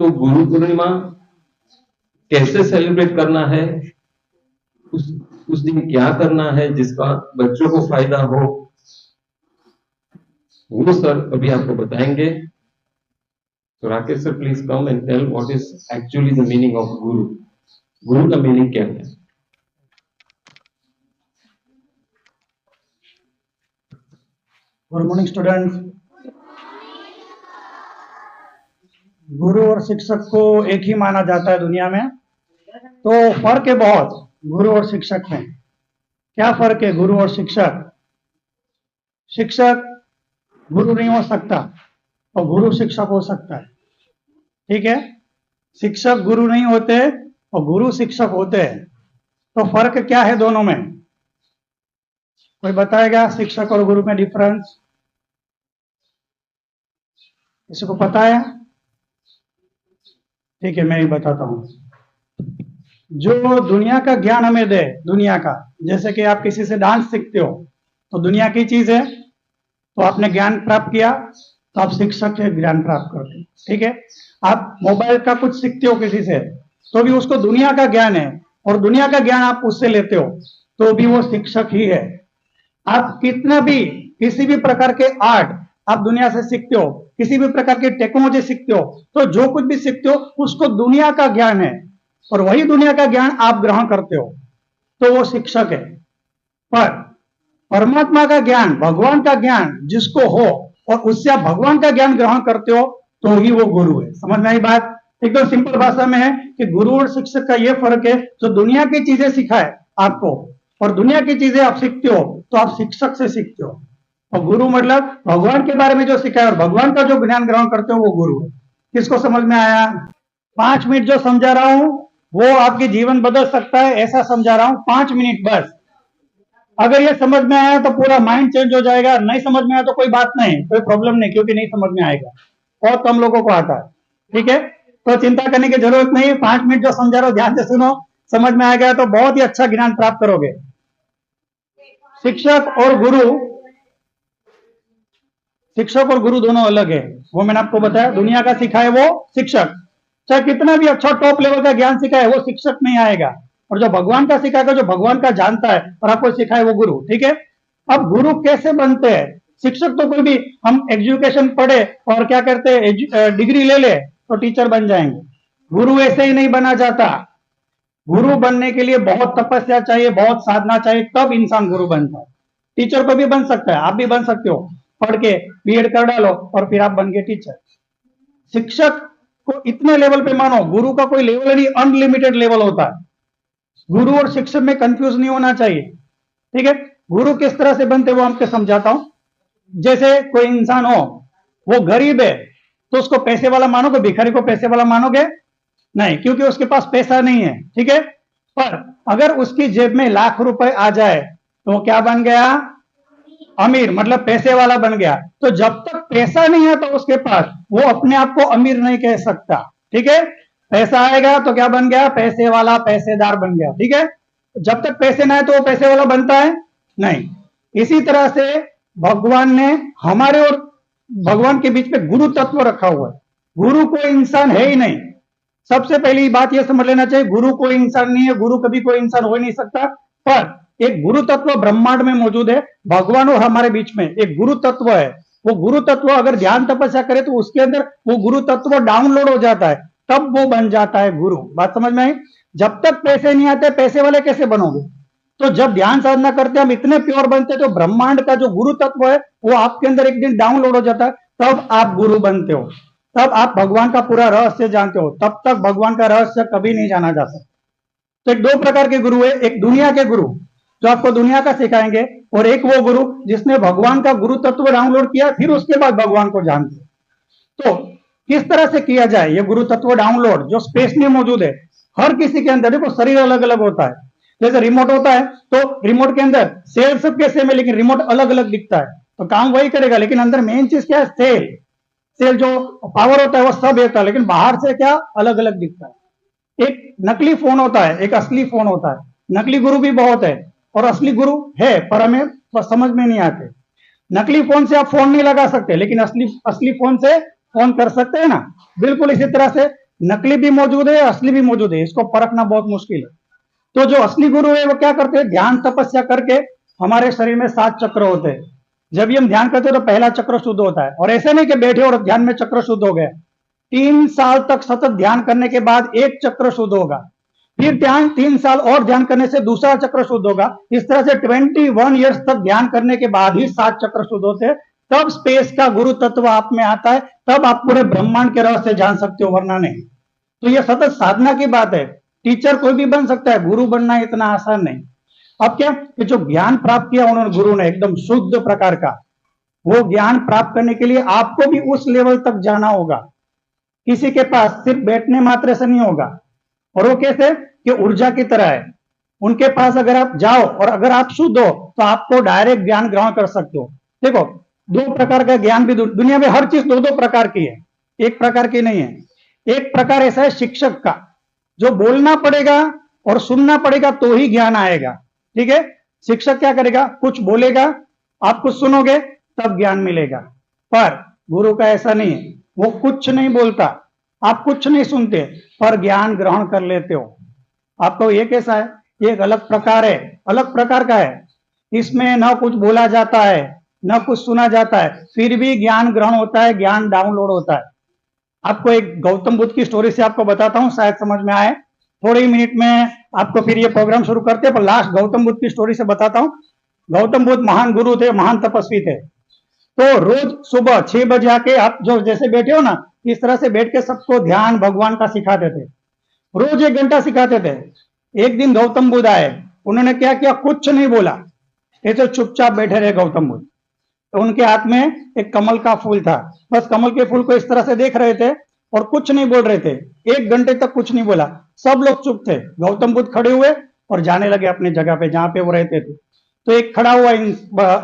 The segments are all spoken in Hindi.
तो गुरु पूर्णिमा कैसे सेलिब्रेट करना है, उस दिन क्या करना है जिसका बच्चों को फायदा हो, वो सर अभी आपको बताएंगे। तो Rakesh sir please come and tell what is actually the meaning of guru. गुरु का मीनिंग क्या है? Good morning students. गुरु और शिक्षक को एक ही माना जाता है दुनिया में, तो फर्क है बहुत गुरु और शिक्षक में। क्या फर्क है गुरु और शिक्षक? शिक्षक गुरु नहीं हो सकता और गुरु शिक्षक हो सकता है, ठीक है। शिक्षक गुरु नहीं होते और गुरु शिक्षक होते हैं, तो फर्क क्या है दोनों में? कोई बताएगा शिक्षक और गुरु में डिफरेंस? किसी को पता है? ठीक है, मैं ही बताता हूं। जो दुनिया का ज्ञान हमें दे, दुनिया का, जैसे कि आप किसी से डांस सीखते हो तो दुनिया की चीज है, तो आपने ज्ञान प्राप्त किया, तो आप शिक्षक से ज्ञान प्राप्त करते हो, ठीक है। आप मोबाइल का कुछ सीखते हो किसी से, तो भी उसको दुनिया का ज्ञान है और दुनिया का ज्ञान आप उससे लेते हो, तो भी वो शिक्षक ही है। आप कितना भी, किसी भी प्रकार के आर्ट आप दुनिया से सीखते हो, किसी भी प्रकार की टेक्नोलॉजी सीखते हो, तो जो कुछ भी सीखते हो उसको दुनिया का ज्ञान है और वही दुनिया का ज्ञान आप ग्रहण करते हो, तो वो शिक्षक है। पर परमात्मा का ज्ञान, भगवान का ज्ञान जिसको हो और उससे आप भगवान का ज्ञान ग्रहण करते हो, तो ही वो गुरु है। समझ में आई बात? एकदम सिंपल भाषा में है कि गुरु और शिक्षक का ये फर्क है, जो दुनिया की चीजें सिखाए आपको और दुनिया की चीजें आप सीखते हो, तो आप शिक्षक से सीखते हो। और गुरु मतलब भगवान के बारे में जो सिखाए और भगवान का जो ज्ञान ग्रहण करते हो, वो गुरु है। किसको समझ में आया? 5 मिनट जो समझा रहा हूं वो आपके जीवन बदल सकता है, ऐसा समझा रहा हूं। 5 मिनट बस। अगर ये समझ में आया तो पूरा माइंड चेंज हो जाएगा, नहीं समझ में आया तो कोई बात नहीं, कोई प्रॉब्लम नहीं, क्योंकि नहीं समझ में आएगा, बहुत कम लोगों को आता है, ठीक है। तो चिंता करने की जरूरत नहीं। 5 मिनट जो समझा रहा हूं ध्यान से सुनो, समझ में आ गया तो बहुत ही अच्छा ज्ञान प्राप्त करोगे। शिक्षक और गुरु, शिक्षक और गुरु दोनों अलग है, वो मैंने आपको बताया। दुनिया का सिखाए वो शिक्षक, चाहे कितना भी अच्छा टॉप लेवल का ज्ञान सिखाए, वो शिक्षक नहीं आएगा। और जो भगवान का सिखाएगा, जो भगवान का जानता है और आपको सिखाए, वो गुरु, ठीक है। अब गुरु कैसे बनते हैं? शिक्षक तो कोई भी, हम एजुकेशन पढ़े और क्या करते हैं, डिग्री ले ले तो टीचर बन जाएंगे। गुरु ऐसे ही नहीं बना जाता। गुरु बनने के लिए बहुत तपस्या चाहिए, बहुत साधना चाहिए, तब इंसान गुरु बनता है। टीचर को भी बन सकता है, आप भी बन सकते हो, पढ़ के बीएड कर डालो और फिर आप बन गए टीचर। शिक्षक को इतने लेवल पे मानो, गुरु का कोई लेवल नहीं, अनलिमिटेड लेवल होता है। गुरु और शिक्षक में कंफ्यूज नहीं होना चाहिए, ठीक है। गुरु किस तरह से बनते वो आपको समझाता हूं। जैसे कोई इंसान हो, वो गरीब है, तो उसको पैसे वाला मानोगे? भिखारी को पैसे वाला मानोगे? नहीं, क्योंकि उसके पास पैसा नहीं है, ठीक है। पर अगर उसकी जेब में लाख रुपए आ जाए तो वो क्या बन गया? अमीर, मतलब पैसे वाला बन गया। तो जब तक पैसा नहीं है तो उसके पास, वो अपने आप को अमीर नहीं कह सकता, ठीक है। पैसा आएगा तो क्या बन गया? पैसे वाला, पैसेदार बन गया, ठीक है। जब तक पैसे ना है तो वो पैसे वाला बनता है नहीं। इसी तरह से भगवान ने हमारे और भगवान के बीच में गुरु तत्व रखा हुआ है। गुरु कोई इंसान है ही नहीं। सबसे पहली बात यह समझ लेना चाहिए, गुरु कोई इंसान नहीं है, गुरु कभी कोई इंसान हो ही नहीं सकता। पर एक गुरु तत्व ब्रह्मांड में मौजूद है, भगवान और हमारे बीच में एक गुरु तत्व है। वो गुरु तत्व अगर ध्यान तपस्या करे तो उसके अंदर वो गुरु तत्व डाउनलोड हो जाता है, तब वो बन जाता है गुरु। बात समझ में आई? जब तक पैसे नहीं आते, पैसे वाले कैसे बनोगे? तो जब ध्यान साधना करते हम इतने प्योर बनते, तो ब्रह्मांड का जो गुरु तत्व है वो आपके अंदर एक दिन डाउनलोड हो जाता है, तब आप गुरु बनते हो, तब आप भगवान का पूरा रहस्य जानते हो। तब तक भगवान का रहस्य कभी नहीं जाना जा सकता। तो एक दो प्रकार के गुरु है, एक दुनिया के गुरु जो आपको दुनिया का सिखाएंगे, और एक वो गुरु जिसने भगवान का गुरु तत्व डाउनलोड किया, फिर उसके बाद भगवान को जानते। तो किस तरह से किया जाए ये गुरु तत्व डाउनलोड, जो स्पेस में मौजूद है हर किसी के अंदर? देखो, शरीर अलग अलग होता है, जैसे रिमोट होता है, तो रिमोट के अंदर सेल सब कैसे में, लेकिन रिमोट अलग अलग दिखता है, तो काम वही करेगा, लेकिन अंदर मेन चीज क्या है? सेल। सेल जो पावर होता है वो सब एक है, लेकिन बाहर से क्या अलग अलग दिखता है। एक नकली फोन होता है, एक असली फोन होता है। नकली गुरु भी बहुत है और असली गुरु है, पर हमें समझ में नहीं आते। नकली फोन से आप फोन नहीं लगा सकते, लेकिन असली फोन से फोन कर सकते हैं ना। बिल्कुल इसी तरह से नकली भी मौजूद है, असली भी मौजूद है, इसको परखना बहुत मुश्किल है। तो जो असली गुरु है वो क्या करते हैं, ध्यान तपस्या करके हमारे शरीर में 7 चक्र होते हैं। जब भी हम ध्यान करते हैं तो पहला चक्र शुद्ध होता है, और ऐसे नहीं कि बैठे और ध्यान में चक्र शुद्ध हो गया। 3 साल तक सतत ध्यान करने के बाद एक चक्र शुद्ध होगा, फिर ध्यान 3 साल और ध्यान करने से दूसरा चक्र शुद्ध होगा। इस तरह से 21 ईयर्स तक ध्यान करने के बाद ही 7 चक्र शुद्ध होते हैं। तब स्पेस का गुरु तत्व आप में आता है, तब आप पूरे ब्रह्मांड के रहस्य जान सकते हो, वरना नहीं। तो ये सतत साधना की बात है। टीचर कोई भी बन सकता है, गुरु बनना इतना आसान नहीं। अब क्या कि जो ज्ञान प्राप्त किया उन्होंने गुरु ने एकदम शुद्ध प्रकार का, वो ज्ञान प्राप्त करने के लिए आपको भी उस लेवल तक जाना होगा। किसी के पास सिर्फ बैठने मात्र से नहीं होगा, और वो कैसे कि ऊर्जा की तरह है। उनके पास अगर आप जाओ और अगर आप शुद्ध हो तो आपको डायरेक्ट ज्ञान ग्रहण कर सकते हो। देखो, 2 प्रकार का ज्ञान भी दुनिया में, हर चीज 2-2 प्रकार की है, एक प्रकार की नहीं है। एक प्रकार ऐसा है शिक्षक का, जो बोलना पड़ेगा और सुनना पड़ेगा तो ही ज्ञान आएगा। ठीक है, शिक्षक क्या करेगा, कुछ बोलेगा, आप कुछ सुनोगे तब ज्ञान मिलेगा। पर गुरु का ऐसा नहीं है, वो कुछ नहीं बोलता, आप कुछ नहीं सुनते पर ज्ञान ग्रहण कर लेते हो। आपको ये कैसा है, ये एक अलग प्रकार है, अलग प्रकार का है। इसमें न कुछ बोला जाता है न कुछ सुना जाता है, फिर भी ज्ञान ग्रहण होता है, ज्ञान डाउनलोड होता है। आपको एक गौतम बुद्ध की स्टोरी से आपको बताता हूं, शायद समझ में आए। थोड़े ही मिनट में आपको फिर ये प्रोग्राम शुरू करते हैं, पर लास्ट गौतम बुद्ध की स्टोरी से बताता हूं। गौतम बुद्ध महान गुरु थे, महान तपस्वी थे। तो रोज सुबह 6 बजे आके आप जो जैसे बैठे हो ना, इस तरह से बैठ के सबको ध्यान भगवान का सिखाते थे। रोज 1 घंटा सिखाते थे। एक दिन गौतम बुद्ध आए, उन्होंने क्या किया, कुछ नहीं बोला, ऐसे चुपचाप बैठे रहे गौतम बुद्ध। तो उनके हाथ में एक कमल का फूल था, बस कमल के फूल को इस तरह से देख रहे थे और कुछ नहीं बोल रहे थे। 1 घंटे तक कुछ नहीं बोला, सब लोग चुप थे। गौतम बुद्ध खड़े हुए और जाने लगे अपनी जगह पे जहां पे वो रहते थे। तो एक खड़ा हुआ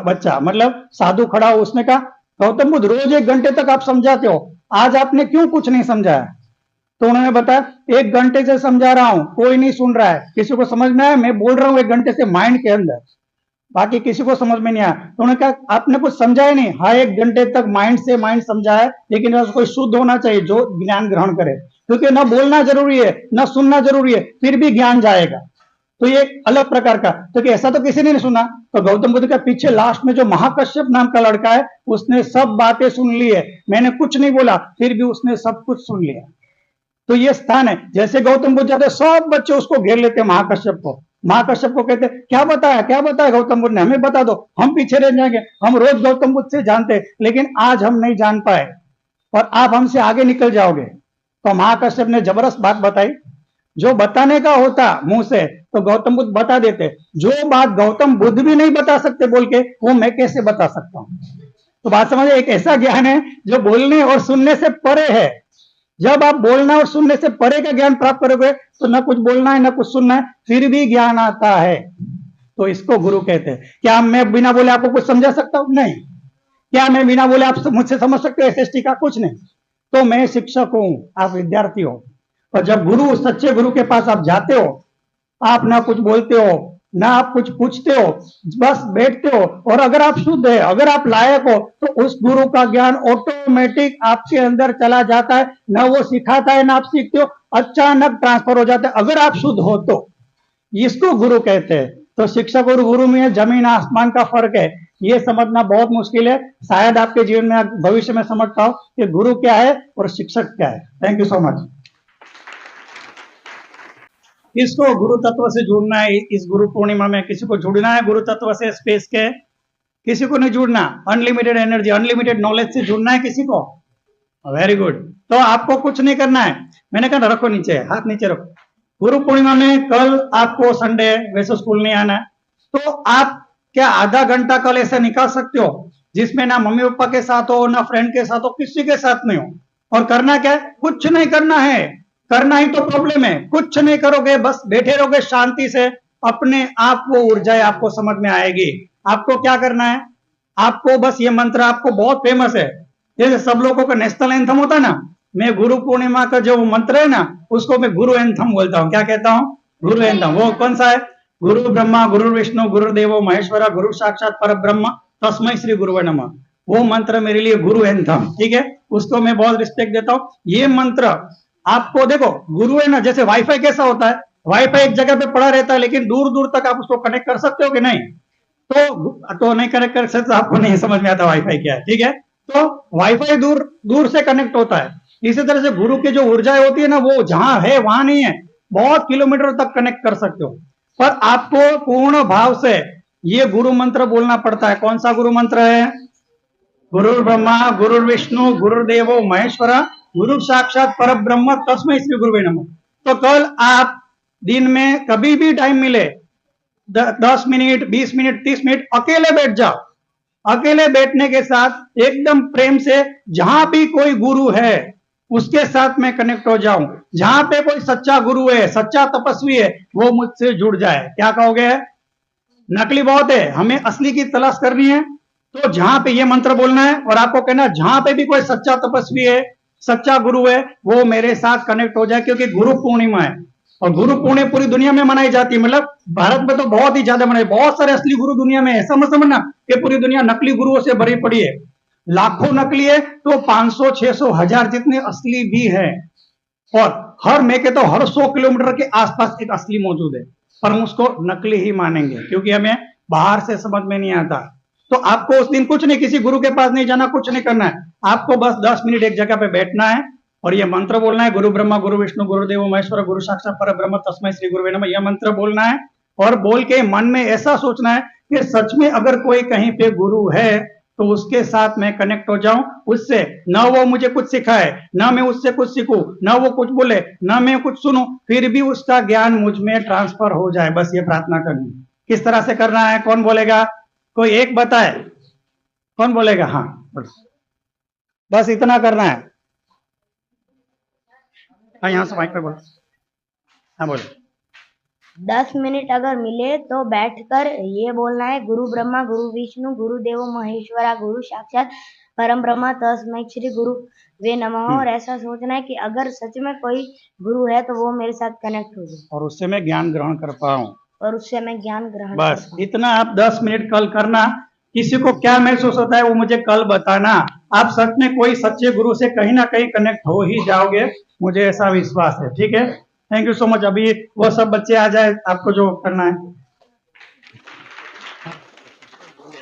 बच्चा, मतलब साधु खड़ा हुआ, उसने कहा, गौतम बुद्ध रोज 1 घंटे तक आप समझाते हो, आज आपने क्यों कुछ नहीं समझाया? तो उन्होंने बताया, 1 घंटे से समझा रहा हूं, कोई नहीं सुन रहा है, किसी को समझ में आया? मैं बोल रहा हूं 1 घंटे से माइंड के अंदर, बाकी किसी को समझ में नहीं आया। तो उन्होंने कहा, आपने कुछ समझाया नहीं? हाँ, 1 घंटे तक माइंड से माइंड समझाया, लेकिन कोई शुद्ध होना चाहिए जो ज्ञान ग्रहण करे, क्योंकि न बोलना जरूरी है न सुनना जरूरी है, फिर भी ज्ञान जाएगा। तो ये अलग प्रकार का, तो कि ऐसा तो किसी ने नहीं सुना। तो गौतम बुद्ध के पीछे लास्ट में जो महाकश्यप नाम का लड़का है, उसने सब बातें सुन ली है, मैंने कुछ नहीं बोला, फिर भी उसने सब कुछ सुन लिया। तो ये स्थान है, जैसे गौतम बुद्ध जाते सब बच्चे उसको घेर लेते, महाकश्यप को। महाकश्यप को कहते, क्या बताया गौतम बुद्ध ने, हमें बता दो, हम पीछे रह जाएंगे, हम रोज गौतम बुद्ध से जानते, लेकिन आज हम नहीं जान पाए और आप हमसे आगे निकल जाओगे। तो महाकश्यप ने जबरदस्त बात बताई, जो बताने का होता मुंह से तो गौतम बुद्ध बता देते, जो बात गौतम बुद्ध भी नहीं बता सकते बोल के, वो मैं कैसे बता सकता हूं? तो बात समझे, एक ऐसा ज्ञान है जो बोलने और सुनने से परे है। जब आप बोलना और सुनने से परे का ज्ञान प्राप्त करोगे तो न कुछ बोलना है न कुछ सुनना है, फिर भी ज्ञान आता है। तो इसको गुरु कहते हैं। क्या मैं बिना बोले आपको कुछ समझा सकता हूं? नहीं। क्या मैं बिना बोले आप मुझसे समझ सकते हो एसएसटी का? कुछ नहीं। तो मैं शिक्षक हूं, आप विद्यार्थी हो। और जब गुरु, सच्चे गुरु के पास आप जाते हो, आप ना कुछ बोलते हो ना आप कुछ पूछते हो, बस बैठते हो, और अगर आप शुद्ध है, अगर आप लायक हो, तो उस गुरु का ज्ञान ऑटोमेटिक आपके अंदर चला जाता है। ना वो सिखाता है ना आप सीखते हो, अचानक ट्रांसफर हो जाता है, अगर आप शुद्ध हो तो। इसको गुरु कहते हैं। तो शिक्षक और गुरु में जमीन आसमान का फर्क है, ये समझना बहुत मुश्किल है। शायद आपके जीवन में भविष्य में समझ पाओ कि गुरु क्या है और शिक्षक क्या है। Thank you so much. किसको गुरु तत्व से जुड़ना है इस गुरु पूर्णिमा में? किसी को जुड़ना है गुरु तत्व से, स्पेस के? किसी को नहीं जुड़ना? अनलिमिटेड एनर्जी, अनलिमिटेड नॉलेज से जुड़ना है किसी को? Very good. तो आपको कुछ नहीं करना है। मैंने कहा रखो नीचे, हाथ नीचे रखो। गुरु पूर्णिमा में कल आपको संडे है, वैसे स्कूल नहीं आना है, तो आप क्या आधा घंटा कल ऐसा निकाल सकते हो जिसमें ना मम्मी पापा के साथ हो ना फ्रेंड के साथ हो, किसी के साथ नहीं हो? और करना क्या है? कुछ नहीं करना है। करना ही तो प्रॉब्लम है। कुछ नहीं करोगे, बस बैठे रहोगे शांति से, अपने आप वो ऊर्जाएं आपको समझ में आएगी। आपको क्या करना है? आपको बस ये मंत्र, आपको बहुत फेमस है, जैसे सब लोगों का नेशनल एंथम होता है ना, मैं गुरु पूर्णिमा का जो मंत्र है ना, उसको मैं गुरु एंथम बोलता हूँ। क्या कहता हूँ? गुरु एंथम। वो कौन सा है? गुरु ब्रह्मा गुरु विष्णु गुरुदेवो महेश्वरा गुरु साक्षात पर ब्रह्म तस्मै श्री गुरुवे नमः। वो मंत्र मेरे लिए गुरु एंथम, ठीक है, उसको मैं बहुत रिस्पेक्ट देता हूँ। ये मंत्र आपको देखो गुरु है ना, जैसे वाईफाई कैसा होता है, वाईफाई एक जगह पे पड़ा रहता है लेकिन दूर दूर तक आप उसको कनेक्ट कर सकते हो कि नहीं? तो नहीं कनेक्ट कर सकते, आपको नहीं समझ में आता वाईफाई क्या है, ठीक है? तो वाईफाई दूर दूर से कनेक्ट होता है। इसी तरह से गुरु की जो ऊर्जाएं होती है ना, वो जहां है वहां नहीं है, बहुत किलोमीटर तक कनेक्ट कर सकते हो। पर आपको पूर्ण भाव से ये गुरु मंत्र बोलना पड़ता है। कौन सा गुरु मंत्र है? गुरु ब्रह्मा गुरु विष्णु गुरुदेवो महेश्वर गुरु साक्षात पर ब्रह्म तस्मै श्री गुरुवे नमः। तो कल आप दिन में कभी भी टाइम मिले, 10 मिनट 20 मिनट 30 मिनट अकेले बैठ जाओ। अकेले बैठने के साथ एकदम प्रेम से जहां भी कोई गुरु है उसके साथ मैं कनेक्ट हो जाऊं। जहां पे कोई सच्चा गुरु है, सच्चा तपस्वी है, वो मुझसे जुड़ जाए। क्या कहोगे? नकली बहुत है, हमें असली की तलाश करनी है। तो जहां पे ये मंत्र बोलना है और आपको कहना है जहां पे भी कोई सच्चा तपस्वी है, सच्चा गुरु है, वो मेरे साथ कनेक्ट हो जाए। क्योंकि गुरु पूर्णिमा है और गुरु पूर्णिमा पूरी दुनिया में मनाई जाती है। मतलब भारत में तो बहुत ही ज्यादा मनाई, बहुत सारे असली गुरु दुनिया में है। ऐसा मत समझना कि पूरी दुनिया नकली गुरुओं से भरी पड़ी है। लाखों नकली है तो 500 600 1000 जितने असली भी है। और हर मैं कहता हूं हर 100 किलोमीटर के आसपास एक असली मौजूद है। पर हम उसको नकली ही मानेंगे क्योंकि हमें बाहर से समझ में नहीं आता। तो आपको उस दिन कुछ नहीं, किसी गुरु के पास नहीं जाना, कुछ नहीं करना है। आपको बस 10 मिनट एक जगह पे बैठना है और ये मंत्र बोलना है, गुरु ब्रह्मा गुरु विष्णु गुरुदेव महेश्वर गुरु साक्षात पर ब्रह्म तस्मै श्री गुरुवे नमः। यह मंत्र बोलना है और बोल के मन में ऐसा सोचना है कि सच में अगर कोई कहीं पे गुरु है तो उसके साथ मैं कनेक्ट हो जाऊं। उससे ना वो मुझे कुछ सिखाए, ना मैं उससे कुछ सीखूं, ना वो कुछ बोले, ना मैं कुछ सुनूं, फिर भी उसका ज्ञान मुझ में ट्रांसफर हो जाए। बस ये प्रार्थना करनी। किस तरह से करना है? कौन बोलेगा? कोई एक बताए, कौन बोलेगा? हाँ, बस इतना करना है। हाँ, यहाँ से माइक पे बोलो। हाँ बोलो। 10 मिनट अगर मिले तो बैठकर ये बोलना है, गुरु ब्रह्मा गुरु विष्णु गुरुदेव महेश्वरा गुरु साक्षात परम ब्रह्म तस्मै श्री गुरु वे नमः। और ऐसा सोचना है कि अगर सच में कोई गुरु है तो वो मेरे साथ कनेक्ट हो जाए और उससे मैं ज्ञान ग्रहण कर पाऊं। और उससे मैं ज्ञान ग्रहण बस कर पाऊं। इतना आप 10 मिनट कल करना। किसी को क्या महसूस होता है वो मुझे कल बताना। आप सच में कोई सच्चे गुरु से कहीं ना कहीं कनेक्ट हो ही जाओगे, मुझे ऐसा विश्वास है। ठीक है, थैंक यू सो मच। अभी वो सब बच्चे आ जाए, आपको जो करना है।